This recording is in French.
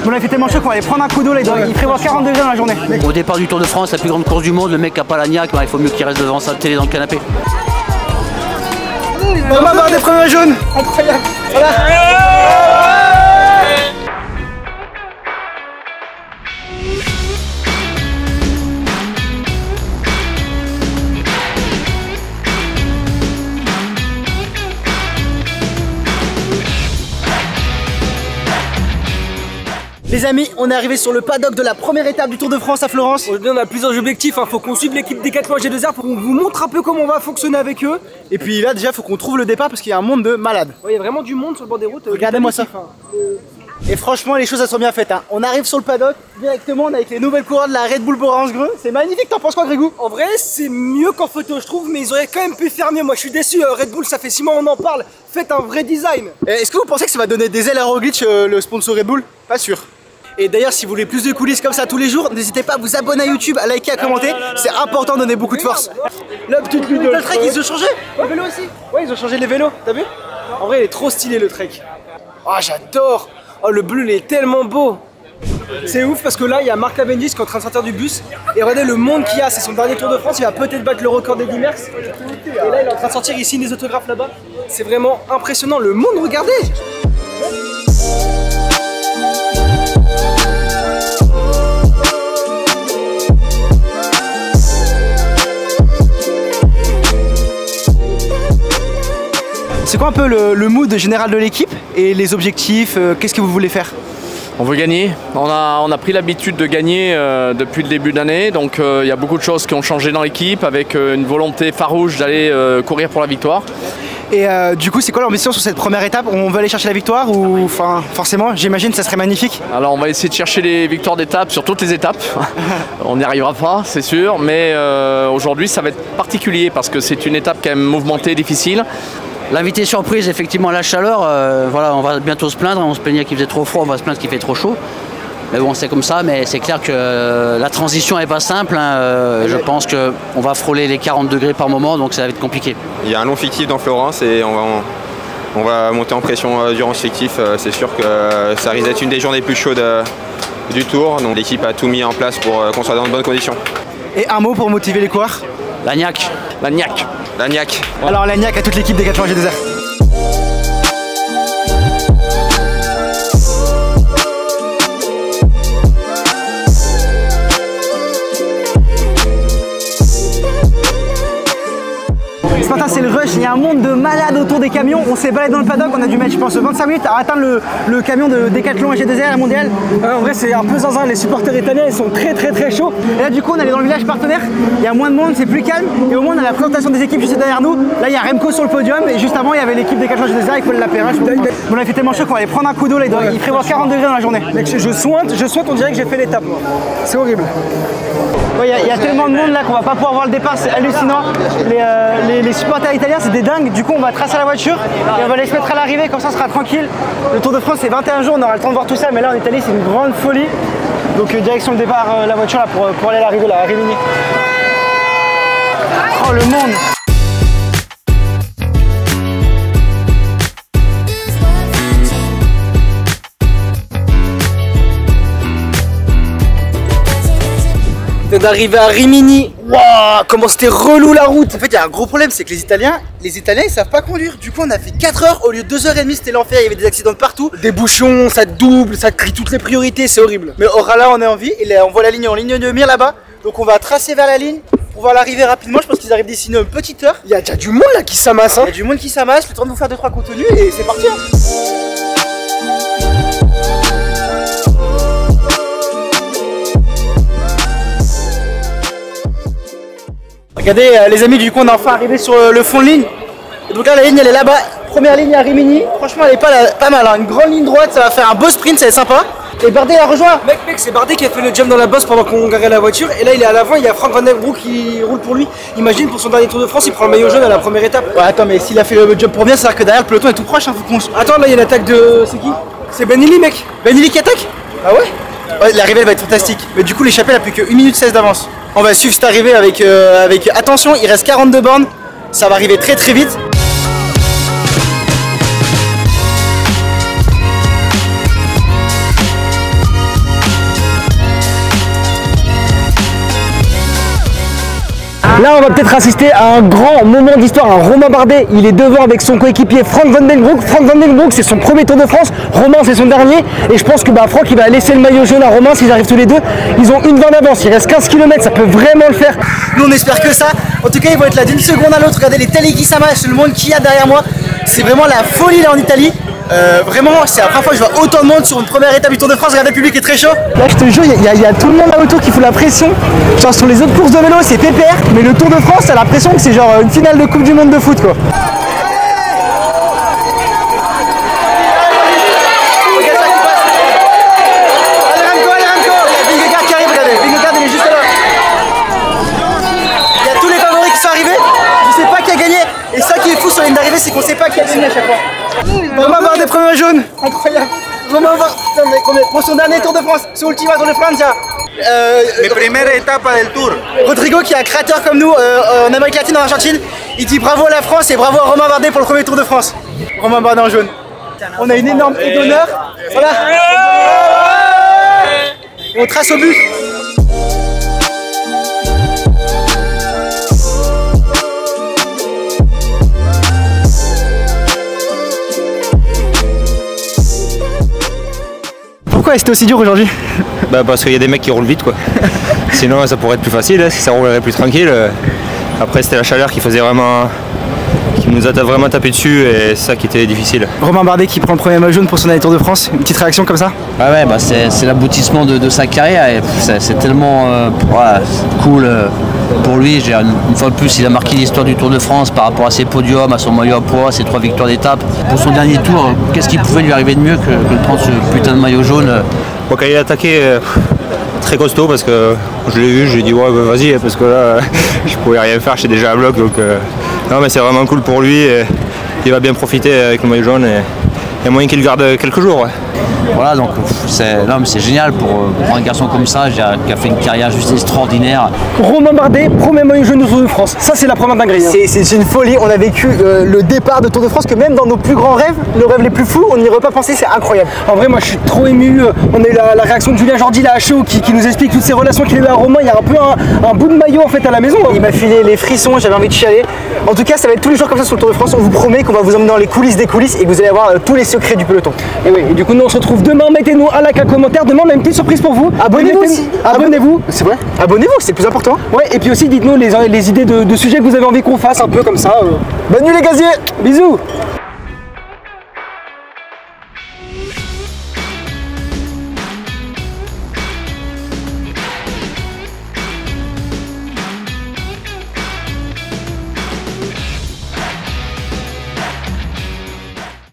On a fait tellement chaud qu'on va aller prendre un coup d'eau là, il prévoit 40 degrés dans la journée. Au départ du Tour de France, la plus grande course du monde, le mec qui a pas la niaque, il faut mieux qu'il reste devant sa télé dans le canapé. On va avoir des premiers jaunes. Incroyable. Voilà. Les amis, on est arrivé sur le paddock de la première étape du Tour de France à Florence. Aujourd'hui on a plusieurs objectifs, faut qu'on suive l'équipe Decathlon G2R pour qu'on vous montre un peu comment on va fonctionner avec eux. Et puis là déjà faut qu'on trouve le départ parce qu'il y a un monde de malades. Ouais, il y a vraiment du monde sur le bord des routes. Regardez-moi ça. Et franchement les choses elles sont bien faites hein. On arrive sur le paddock directement avec les nouvelles coureurs de la Red Bull Orange-Greux. C'est magnifique, t'en penses quoi Grégou? En vrai c'est mieux qu'en photo je trouve, mais ils auraient quand même pu faire mieux. Moi je suis déçu, Red Bull ça fait 6 mois on en parle. Faites un vrai design. Est-ce que vous pensez que ça va donner des ailes à Roglic le sponsor Red Bull? Pas sûr. Et d'ailleurs si vous voulez plus de coulisses comme ça tous les jours, n'hésitez pas à vous abonner à YouTube, à liker, à commenter. C'est important de donner beaucoup de force. La petite Ludolf. Le trek ils ont changé. Le vélo aussi. Ouais ils ont changé les vélos, t'as vu? En vrai il est trop stylé le trek. Oh j'adore. Oh le bleu il est tellement beau. C'est ouf parce que là il y a Marc Cavendish qui est en train de sortir du bus. Et regardez le monde qu'il y a, c'est son dernier Tour de France. Il va peut-être battre le record d'Eddy Merckx. Et là il est en train de sortir, il signe des autographes là-bas. C'est vraiment impressionnant le monde, regardez. C'est quoi un peu le mood général de l'équipe et les objectifs? Qu'est-ce que vous voulez faire? On veut gagner. On a pris l'habitude de gagner depuis le début de l'année. Donc il y a beaucoup de choses qui ont changé dans l'équipe avec une volonté farouche d'aller courir pour la victoire. Et du coup c'est quoi l'ambition sur cette première étape? On veut aller chercher la victoire ou enfin forcément j'imagine ça serait magnifique. Alors on va essayer de chercher les victoires d'étape sur toutes les étapes. On n'y arrivera pas c'est sûr, mais aujourd'hui ça va être particulier parce que c'est une étape quand même mouvementée, difficile. L'invité surprise, effectivement, la chaleur, voilà, on va bientôt se plaindre, on se plaignait qu'il faisait trop froid, on va se plaindre qu'il fait trop chaud. Mais bon, c'est comme ça, mais c'est clair que la transition n'est pas simple. Hein. Je pense qu'on va frôler les 40 degrés par moment, donc ça va être compliqué. Il y a un long fictif dans Florence et on va monter en pression durant ce fictif. C'est sûr que ça risque d'être une des journées plus chaudes du Tour. Donc l'équipe a tout mis en place pour qu'on soit dans de bonnes conditions. Et un mot pour motiver les coureurs? La niaque. La niaque. La niaque. Alors la niaque à toute l'équipe Decathlon G2R. Ce matin c'est le rush, il y a un monde de malades autour des camions. On s'est baladé dans le paddock, on a dû mettre je pense 25 minutes à atteindre le camion de Decathlon G2R mondial. En vrai c'est un peu zinzin, les supporters italiens ils sont très chauds. Et là du coup on est allé dans le village partenaire, il y a moins de monde, c'est plus calme. Et au moins on a la présentation des équipes juste derrière nous. Là il y a Remco sur le podium et juste avant il y avait l'équipe Decathlon G2R avec Paul Lapérin. On a fait tellement chaud qu'on va aller prendre un coup d'eau là, il prévoit 40 degrés dans la journée. Mec je sointe, on dirait que j'ai fait l'étape. C'est horrible. Il y a tellement de monde là qu'on va pas pouvoir voir le départ, c'est hallucinant. Les supporters italiens c'est des dingues, du coup on va tracer la voiture et on va les se mettre à l'arrivée, comme ça on sera tranquille. Le Tour de France c'est 21 jours, on aura le temps de voir tout ça, mais là en Italie c'est une grande folie. Donc direction le départ, la voiture là pour aller à l'arrivée là, à Rimini. Oh le monde! D'arriver à Rimini, waouh, comment c'était relou la route. En fait il y a un gros problème, c'est que les Italiens ils savent pas conduire. Du coup on a fait 4 heures au lieu de 2h30, c'était l'enfer, il y avait des accidents de partout. Des bouchons, ça double, ça crie toutes les priorités, c'est horrible. Mais au là on est en vie, et là, on voit la ligne en ligne de mire là-bas. Donc on va tracer vers la ligne pour voir l'arrivée rapidement, je pense qu'ils arrivent d'ici une petite heure. Il y a déjà du monde là qui s'amasse hein. Il y a du monde qui s'amasse, le temps de vous faire 2-3 contenus et c'est parti hein. Regardez les amis, du coup on est enfin arrivé sur le fond de ligne. Et donc là la ligne elle est là-bas, première ligne à Rimini. Franchement elle est pas mal, hein. Une grande ligne droite, ça va faire un beau sprint, ça va être sympa. Et Bardet a rejoint. Mec c'est Bardet qui a fait le jump dans la bosse pendant qu'on garait la voiture. Et là il est à l'avant, il y a Franck Van Den Broek qui roule pour lui. Imagine pour son dernier Tour de France, il prend le maillot jaune à la première étape. Ouais attends mais s'il a fait le jump pour bien, c'est-à-dire que derrière le peloton est tout proche hein, faut qu'on... Attends là il y a une attaque de... c'est qui? C'est Benili mec. Benili qui attaque? Ah ouais? Ouais, l'arrivée elle va être fantastique. Mais du coup l'échappée elle a plus que 1 minute 16 d'avance. On va suivre cette arrivée avec attention, il reste 42 bornes. Ça va arriver très vite. Là, on va peut-être assister à un grand moment d'histoire. Romain Bardet, il est devant avec son coéquipier Frank Van Den Broek. Frank Van Den Broek, c'est son premier Tour de France. Romain, c'est son dernier. Et je pense que Franck, il va laisser le maillot jaune à Romain s'ils arrivent tous les deux. Ils ont 1:20 d'avance. Il reste 15 km. Ça peut vraiment le faire. Nous, on espère que ça. En tout cas, ils vont être là d'une seconde à l'autre. Regardez les Talegisama, le monde qu'il y a derrière moi. C'est vraiment la folie là en Italie. Vraiment, c'est la première fois que je vois autant de monde sur une première étape du Tour de France. Regardez, le public est très chaud. Là, je te jure, il y a tout le monde là autour qui fout la pression. Genre sur les autres courses de vélo, c'est pépère. Mais le Tour de France, t'as l'impression que c'est genre une finale de Coupe du Monde de foot, quoi. Et ça qui est fou sur la ligne d'arrivée, c'est qu'on sait pas qui a gagné à chaque fois. Romain Bardet, premier jaune. Incroyable. Romain Bardet, pour son dernier Tour de France, son ultimo Tour de Francia. Mi primera etapa del Tour. Rodrigo, qui est un créateur comme nous en Amérique latine, en Argentine, il dit bravo à la France et bravo à Romain Bardet pour le premier Tour de France. Romain Bardet en jaune. On a une énorme prix d'honneur. Voilà. Et on trace au but. Pourquoi c'était aussi dur aujourd'hui? Parce qu'il y a des mecs qui roulent vite quoi. Sinon ça pourrait être plus facile, si ça roulerait plus tranquille. Après c'était la chaleur qui faisait vraiment, qui nous a vraiment tapé dessus et c'est ça qui était difficile. Romain Bardet qui prend le premier maillot jaune pour son dernier Tour de France, une petite réaction comme ça? C'est l'aboutissement de sa carrière et c'est tellement cool pour lui. Une fois de plus, il a marqué l'histoire du Tour de France par rapport à ses podiums, à son maillot à poids, ses 3 victoires d'étape. Pour son dernier tour, qu'est-ce qui pouvait lui arriver de mieux que de prendre ce putain de maillot jaune? Quand il a attaqué, très costaud parce que je l'ai vu, j'ai dit ouais vas-y parce que là je pouvais rien faire, j'étais déjà à bloc donc non mais c'est vraiment cool pour lui et il va bien profiter avec le maillot jaune et il y a moyen qu'il le garde quelques jours. Ouais. Voilà, donc c'est génial pour un garçon comme ça qui a fait une carrière juste extraordinaire. Romain Bardet, premier maillot jaune au Tour de France. Ça, c'est la première dinguerie. Hein. C'est une folie. On a vécu le départ de Tour de France que même dans nos plus grands rêves, nos rêves les plus fous, on n'y aurait pas pensé. C'est incroyable. En vrai, moi, je suis trop ému. On a eu la réaction de Julien Jordi là à chaud qui nous explique toutes ces relations qu'il a eu à Romain. Il y a un peu un bout de maillot en fait à la maison. Il m'a filé les frissons. J'avais envie de chialer. En tout cas, ça va être tous les jours comme ça sur le Tour de France. On vous promet qu'on va vous emmener dans les coulisses des coulisses et que vous allez avoir tous les secrets du peloton. Et oui. Et du coup, nous on se retrouve demain. Mettez-nous un like, un commentaire. Demain, on a une petite surprise pour vous. Abonnez-vous aussi. Abonnez-vous. C'est vrai. Abonnez-vous, c'est le plus important. Ouais. Et puis aussi, dites-nous les idées de sujets que vous avez envie qu'on fasse un peu comme ça. Bonne nuit les gaziers. Bisous.